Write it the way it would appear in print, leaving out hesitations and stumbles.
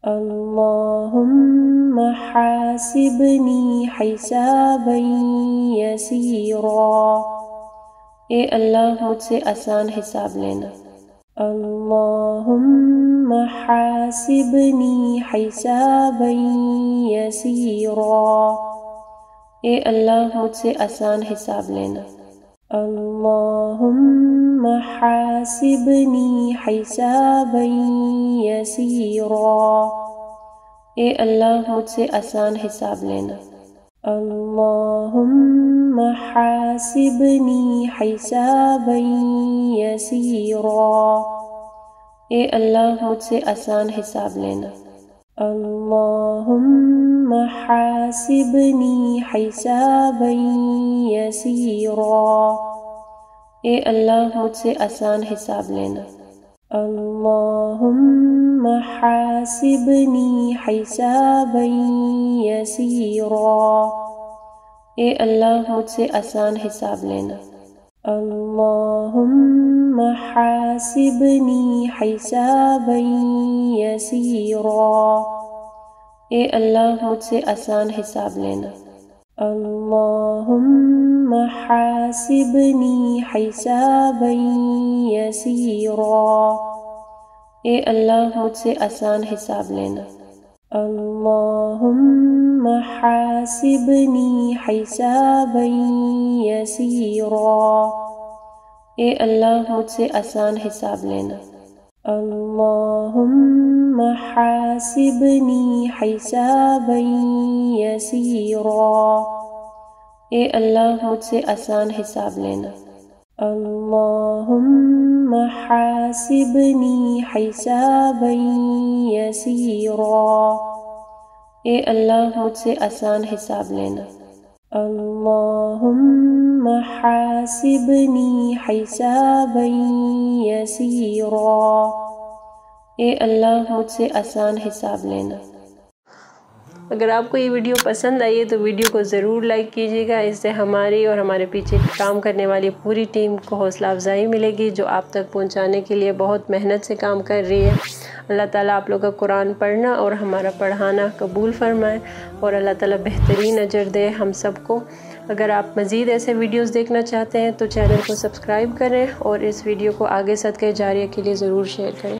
اللہم حاسبنی حسابا یسیرا، اے اللہ مجھ سے آسان حساب لینا۔ اللہم حاسبنی حسابا یسیرا، اے اللہ مجھ سے آسان حساب لینا۔ اللہم حاسبنی حسابا یسیرا، اے اللہ مجھ سے آسان حساب لینا۔ اللہم حاسبنی حسابا یسیرا، اے اللہ مجھ سے آسان حساب لینا۔ اللہم حاسبنی حسابا یسیرا، اے اللہ مجھ سے آسان حساب لینا۔ اللہم حاسبنی حسابا یسیرا، اے اللہ مجھ سے آسان حساب لینا۔ اللہم حاسبنی حسابا یسیرا، اے اللہ مجھ سے آسان حساب لینا۔ اللہم حاسبنی حسابا یسیرا، اے اللہ مجھ سے آسان حساب لینا۔ اللہم حاسبنی حسابا یسیرا، اے اللہ مجھ سے آسان حساب لینا۔ اللہم حاسبنی حسابا یسیرا، اے اللہ مجھ سے آسان حساب لینا۔ اللہم حاسبنی حسابا یسیرا، اے اللہ مجھ سے آسان حساب لینا۔ اللہم حاسبنی حسابا یسیرا، اے اللہ مجھ سے آسان حساب لینا۔ اگر آپ کو یہ ویڈیو پسند آئی ہے تو ویڈیو کو ضرور لائک کیجیے گا، اس سے ہماری اور ہمارے پیچھے کام کرنے والی پوری ٹیم کو حوصلہ افزائی ملے گی، جو آپ تک پہنچانے کے لیے بہت محنت سے کام کر رہی ہے۔ اللہ تعالیٰ آپ لوگ کا قرآن پڑھنا اور ہمارا پڑھانا قبول فرمائے، اور اللہ تعالیٰ بہترین اجر دے ہم سب کو۔ اگر آپ مزید ایسے ویڈیوز دیکھنا چاہتے ہیں تو چینل کو سبسکرائب کریں، اور اس ویڈیو کو آگے صدقہ جاریہ کے لیے ضرور شیئر کریں۔